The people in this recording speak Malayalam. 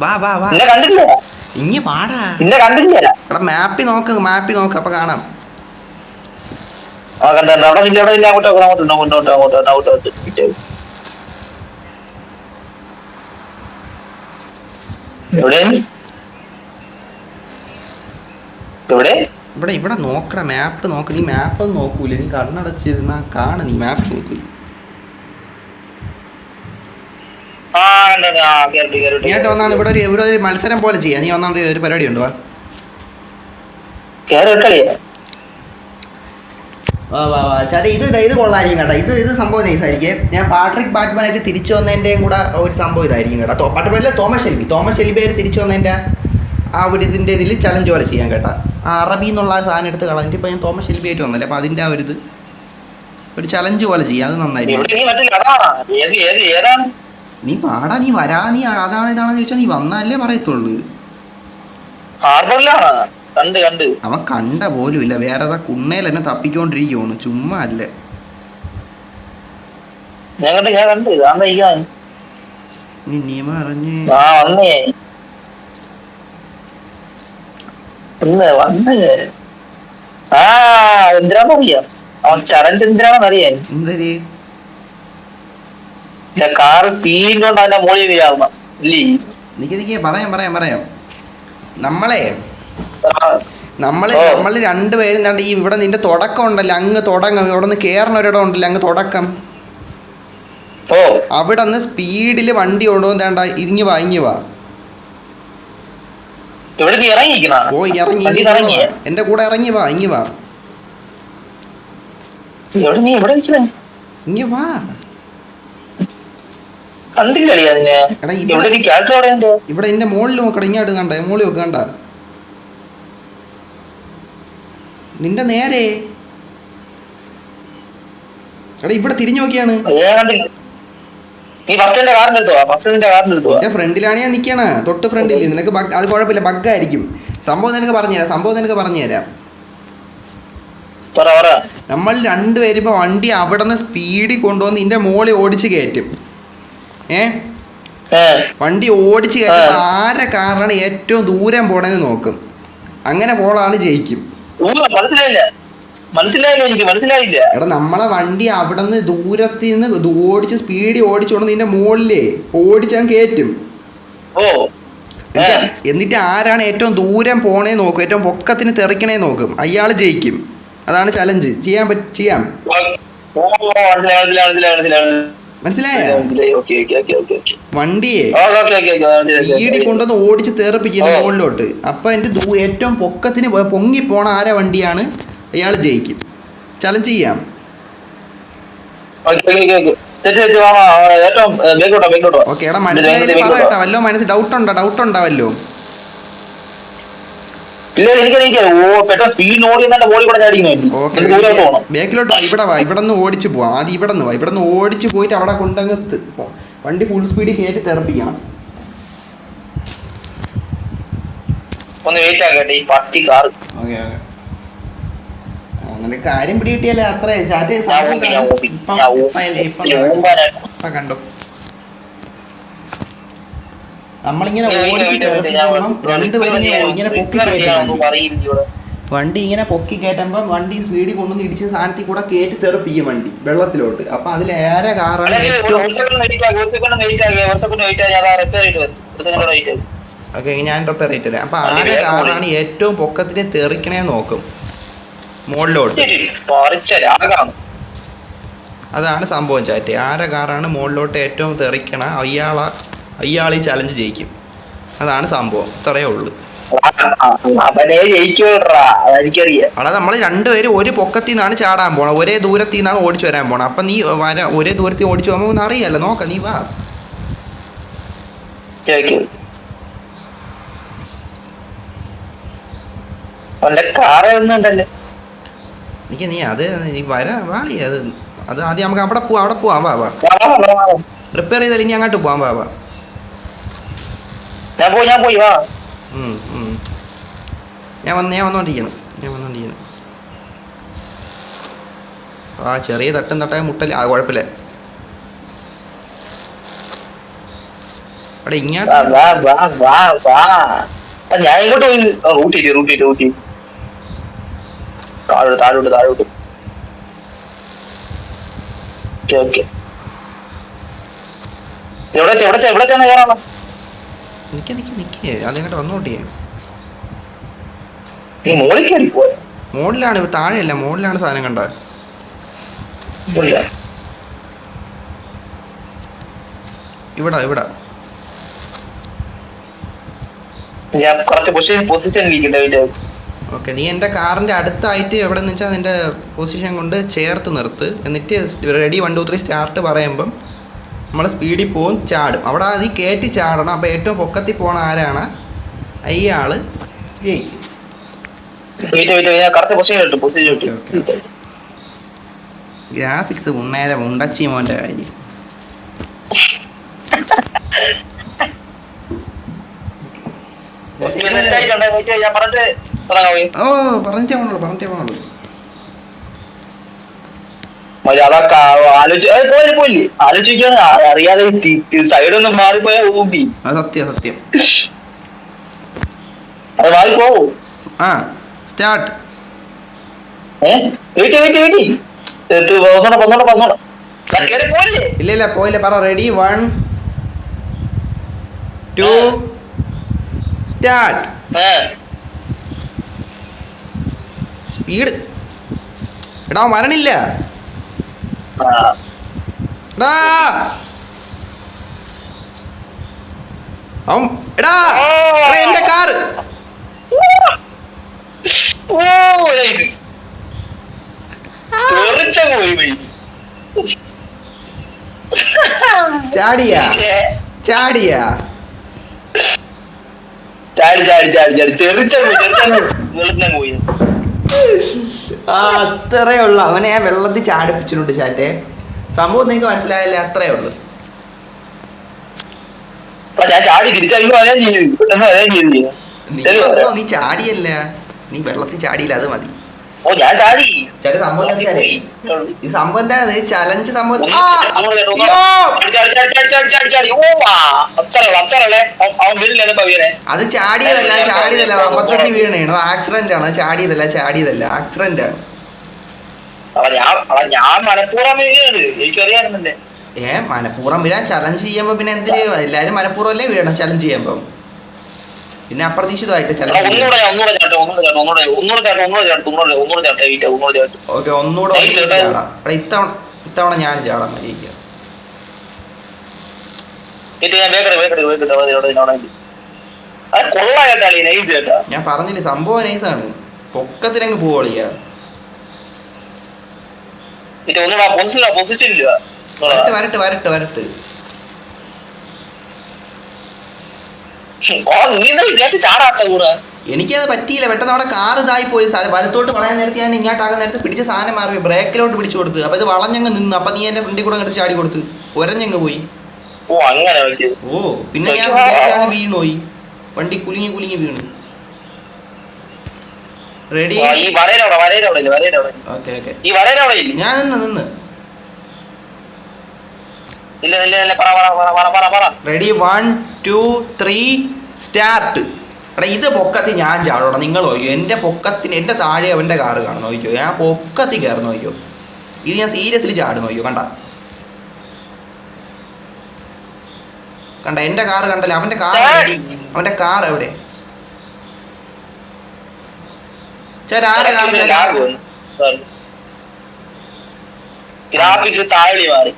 വാ വാ വാ കണ്ടില്ല. ഇങ്ങി വാടാ. കണ്ടില്ല. എടാ മാപ്പി നോക്ക് അപ്പൊ കാണാം. എവിടെ ഇവിടെ ഇവിടെ നോക്കടാ, മാപ്പ് നോക്ക്. നീ മാപ്പ് ഒന്നും നോക്കൂല, നീ കണ്ണടച്ചിരുന്ന കാണ. നീ മാപ്പ് നോക്ക്. ഇങ്ങോട്ട് വന്നാണ് ഇവിടെ ഒരു മത്സരം പോലെ ചെയ്യാം. നീ വന്നാണ് ഒരു പരിപാടി ഉണ്ട്. വാ വാ വാ ചേട്ടാ, ഇത് കൊള്ളായിരിക്കും കേട്ടോ. ഇത് സംഭവം നൈസായിരിക്കും. ഞാൻ പാട്രിക് ബാറ്റ്മാനായിട്ട് തിരിച്ചു വന്നതിൻ്റെയും കൂടെ ഒരു സംഭവം ഇതായിരിക്കും കേട്ടോ. പാട്രിക് തോമസ് ഷെൽബി തിരിച്ചു വന്നതിൻ്റെ ആ ഒരു ഇതിൻ്റെ ഇതിൽ ചലഞ്ച് പോലെ ചെയ്യാൻ കേട്ടോ. ആ അറബി എന്നുള്ള ആ സാധനം എടുത്ത് കളഞ്ഞിട്ട് ഇപ്പോൾ ഞാൻ തോമസ് ഷെൽബി ആയിട്ട് വന്നല്ലേ, അപ്പോൾ അതിൻ്റെ ആ ഒരു ചലഞ്ച് പോലെ ചെയ്യാം. അത് നന്നായിരിക്കും. നീ പാടാ, നീ വരാ. നീ അതാണ് ഇതാണെന്ന് ചോദിച്ചാൽ നീ വന്നാലേ പറയത്തുള്ളൂ. അവൻ കണ്ട പോലും ഇല്ല. വേറെ ഏതാ കുണ്ണയിൽ എന്നെ തപ്പിക്കൊണ്ടിരിക്കുവാണ്, ചുമ്മാ അല്ലേ. നിയമ അറിഞ്ഞ് എന്തിനാന്നറിയാം അവൻ ചലഞ്ച് എന്തിനാണെന്നറിയാൻ. എന്തര് കാറ് സ്പീഡ് കൊണ്ട് അതിന്റെ മോളിൽ വീഴാവുന്ന ഇല്ലേ. നിക്ക് പറയാം. നമ്മൾ രണ്ടുപേരും കണ്ട് ഈ ഇവിടെ നിന്റെ തുടക്കം ഉണ്ടല്ലോ, അങ്ങ് തുടങ്ങും. ഇവിടെ നിന്ന് കയറണ ഒരിടം ഉണ്ടല്ലോ, അങ്ങ് തുടക്കം. അവിടെ നിന്ന് സ്പീഡില് വണ്ടി കൊണ്ടുപോകുന്ന ഇങ്ങി വാ. ഓ ഇറങ്ങി എന്റെ കൂടെ ഇറങ്ങി വാ. ഇങ്ങി വാ. ഇവിടെ എന്റെ മോളിൽ നോക്കട. ഇങ്ങോട്ട് കണ്ട, മോളിൽ നോക്ക്. കണ്ട നിന്റെ നേരെ. എടാ ഇവിടെ തിരിഞ്ഞു നോക്കിയാണ്. എന്റെ ഫ്രണ്ടിലാണ് ഞാൻ നിക്കണ, തൊട്ട് ഫ്രണ്ടിൽ. നിനക്ക് അത് കുഴപ്പമില്ല, ബഗ്ഗായിരിക്കും. സംഭവം നിനക്ക് പറഞ്ഞുതരാം. നമ്മൾ രണ്ടുപേരും ഇപ്പൊ വണ്ടി അവിടെ നിന്ന് സ്പീഡിൽ കൊണ്ടുവന്ന് നിന്റെ മോളിൽ ഓടിച്ച് കയറ്റും. വണ്ടി ഓടിച്ച് കയറ്റുമ്പോൾ ആരെ കാറാണ് ഏറ്റവും ദൂരം പോണെന്ന് നോക്കും. അങ്ങനെ പോളാണ് ജയിക്കും. എടാ നമ്മളെ വണ്ടി അവിടെ നിന്ന് ദൂരത്തിൽ നിന്ന് ഓടിച്ച് സ്പീഡിൽ ഓടിച്ചോണ്ട് നിന്റെ മോളിലേ ഓടിച്ചാൻ കയറ്റും. എന്നിട്ട് ആരാണ് ഏറ്റവും ദൂരം പോണേ നോക്കും, ഏറ്റവും പൊക്കത്തിന് തെറിക്കണേ നോക്കും, അയാൾ ജയിക്കും. അതാണ് ചലഞ്ച്. ചെയ്യാം. മനസ്സിലായോ? വണ്ടിയെ സ്പീഡിൽ കൊണ്ടുവന്ന് ഓടിച്ച് തെറിപ്പിക്കുന്ന മുകളിലോട്ട്. അപ്പൊ എന്റെ ഏറ്റവും പൊക്കത്തിന് പൊങ്ങി പോണ ആരെ വണ്ടിയാണ് അയാൾ ജയിക്കും. ചലഞ്ച് ചെയ്യാം. ഓക്കെ എടാ, മനസ്സിലായില്ലേ പറയട്ടാ. വല്ലോ മനസ്സിൽ ഡൗട്ട് ഉണ്ടാവല്ലോ. ബേക്കിലോട്ട് ഇവിടെ വാ. ഇവിടെ നിന്ന് ഓടിച്ചു പോവാം. ആദ്യം ഇവിടെ നിന്ന് ഓടിച്ചു പോയിട്ട് അവിടെ കൊണ്ടങ്ങ് വണ്ടി ഫുൾ സ്പീഡിൽ കയറ്റി തെറിപ്പിക്കണം. നിനക്ക് കാര്യം പിടികിട്ടിയല്ലേ അത്ര ചാറ്റ് കണ്ടോ. നമ്മളിങ്ങനെ ഓടിച്ച് തെറിപ്പിക്കുമ്പം രണ്ടുപേരും ഇങ്ങനെ പൊക്കി കയറ്റും. വണ്ടി ഇങ്ങനെ പൊക്കി കയറ്റുമ്പം വണ്ടി സ്പീഡിൽ കൊണ്ടുവന്ന് ഇടിച്ച് സാധനത്തിൽ കൂടെ കയറ്റി തെറിപ്പിക്കും വണ്ടി വെള്ളത്തിലോട്ട്. അപ്പൊ അതിലേറെ കാറാണ് ഏറ്റവും. ഓക്കെ ഞാൻ റിപ്പയർ ചെയ്തിട്ട് തരാം. അപ്പൊ ആരെ കാറാണ് ഏറ്റവും പൊക്കത്തിന് തെറിക്കണേ നോക്കും മുകളിലോട്ട്. അതാണ് സംഭവം ചാറ്റ്. ആരെ കാറാണ് മുകളിലോട്ട് ഏറ്റവും തെറിക്കണ അയാൾ ഈ ചലഞ്ച് ജയിക്കും. അതാണ് സംഭവം. ഇത്രയേ ഉള്ളൂ. അവിടെ നമ്മൾ രണ്ടുപേരും ഒരു പൊക്കത്തിൽ നിന്നാണ് ചാടാൻ പോണം, ഒരേ ദൂരത്തിൽ നിന്നാണ് ഓടിച്ചു വരാൻ പോണം. അപ്പൊ നീ ഒരേ ദൂരത്തിൽ ഓടിച്ചു പോകുമ്പോ ഒന്നും അറിയാലോ. നോക്ക, നീ വാ. നീ അത് നീ വാളി. അത് ആദ്യം നമുക്ക് അവിടെ പോവാം. വാ റിപ്പയർ ചെയ്താൽ ഇനി അങ്ങോട്ട് പോവാം. വാ ഞാൻ വന്നോണ്ടിരിക്കണം. ആ ചെറിയ തട്ടായ മുട്ടൽ. ആ കുഴപ്പമില്ല. അവിടെ ഇങ്ങോട്ട് ഞാൻ ഇങ്ങോട്ട് പോയി റൂട്ട് താഴോട്ട് ഓക്കെ എവിടെ കയറാണോ നിക്ക് അതിങ്ങോട്ട് വന്നോട്ടിയേ. നീ മോളിൽ കയറി പോയ മോളിലാണ്, താഴെയല്ല മോളിലാണ് സാധനം കണ്ട. ഇവിടെ ഞാൻ കുറച്ച് പൊസിഷൻ ഇരിക്കട്ടെ. ഓക്കെ, നീ എൻ്റെ കാറിൻ്റെ അടുത്തായിട്ട് എവിടെന്ന് വെച്ചാൽ നിൻ്റെ പൊസിഷൻ കൊണ്ട് ചേർത്ത് നിർത്ത്. എന്നിട്ട് റെഡി 1 2 3 സ്റ്റാർട്ട് പറയുമ്പം നമ്മൾ സ്പീഡിൽ പോകും, ചാടും. അവിടെ അത് കയറ്റി ചാടണം. അപ്പോൾ ഏറ്റവും പൊക്കത്തിൽ പോണ ആരാണ് അയാൾ ജയിക്കും. ഗ്രാഫിക്സ് മുന്നേരെ മുണ്ടച്ചി മോൻ്റെ കാര്യം. ഓ പറഞ്ഞേ പോണുള്ളൂ. ആലോചിക്കാണ് അറിയാതെ സൈഡൊന്നും മാറിപ്പോയാ ഊമ്പി. സത്യം അത് മാറിപ്പോവും. ആ സ്റ്റാർട്ട്. ഇല്ല പോയില്ല. പറ റെഡി 1 2 സ്റ്റാർട്ട്. സ്പീഡ് എടാ വരണില്ല. എന്റെ കാറ് ചാടിയാ അത്രേ ഉള്ളു. അവനെ ഞാൻ വെള്ളത്തിൽ ചാടിപ്പിച്ചിട്ടുണ്ട് ചാറ്റെ. സംഭവം നിങ്ങൾക്ക് മനസ്സിലായല്ലേ? അത്രേ ഉള്ളു. നീ ചാടിയല്ല, നീ വെള്ളത്തിൽ ചാടിയില്ല, അത് മതി. ചേട്ടാ സംഭവം ഈ സംഭവം എന്താണ് ചലഞ്ച് സംഭവം. അത് ചാടിയതല്ല അബദ്ധത്തിൽ വീണാണ്. ആക്സിഡന്റ് ആണ്. ചാടിയതല്ല ആക്സിഡന്റ് ആണ്. മനഃപൂർവ്വം വീഴാൻ ചലഞ്ച് ചെയ്യുമ്പോ പിന്നെ എന്തിന് എല്ലാരും മനഃപൂർവ്വം അല്ലേ വീഴണം ചലഞ്ച് ചെയ്യുമ്പോ. പിന്നെ അപ്രതീക്ഷിതമായിട്ട് ചലഞ്ച്. ഓക്കെ ഒന്നുകൂടെ ഇത്തവണ ഞാൻ ചാടാൻ മതിയിരിക്കുക. ഞാൻ പറഞ്ഞില്ലേ സംഭവം നൈസാണ്. പൊക്കത്തിനങ്ങ് പോവളിയ. വരട്ട് എനിക്കത് പറ്റിയില്ല. പെട്ടെന്ന് അവിടെ കാർ ഇതായി പോയി. വലത്തോട്ട് വളയാൻ നേരത്തെ ഞാൻ ഇങ്ങോട്ടാകാൻ നേരത്തെ പിടിച്ച സാധനം മാറി ബ്രേക്കിലോട്ട് പിടിച്ചു കൊടുത്ത്. അപ്പൊ ഇത് വളഞ്ഞങ്ങ് നിന്ന്. അപ്പൊ നീ എന്റെ ഫ്രണ്ടിൽ കൂടെ അങ്ങോട്ട് ചാടി കൊടുത്ത് ഒരഞ്ഞങ്ങ് പോയി. പിന്നെ ഞാൻ വീണുപോയി. വണ്ടി കുലുങ്ങി വീണു. റെഡി? ഞാൻ നിന്ന് റെഡി 1 2 3 സ്റ്റാർട്ട്. എടാ ഇത് പൊക്കത്തിൽ ഞാൻ ചാടണം. നിങ്ങൾ നോക്കിയോ എൻ്റെ പൊക്കത്തിന് എൻ്റെ താഴെ അവൻ്റെ കാറ് കാണും. നോക്കിയോ ഞാൻ പൊക്കത്തിൽ കയറി. നോക്കിയോ ഇത് ഞാൻ സീരിയസ്ലി ചാടും. നോക്കിയോ കണ്ട എൻ്റെ കാറ് കണ്ടല്ലേ. അവൻ്റെ കാർ എവിടെ? ഗ്രാഫിക്സ് താഴെ മാറി.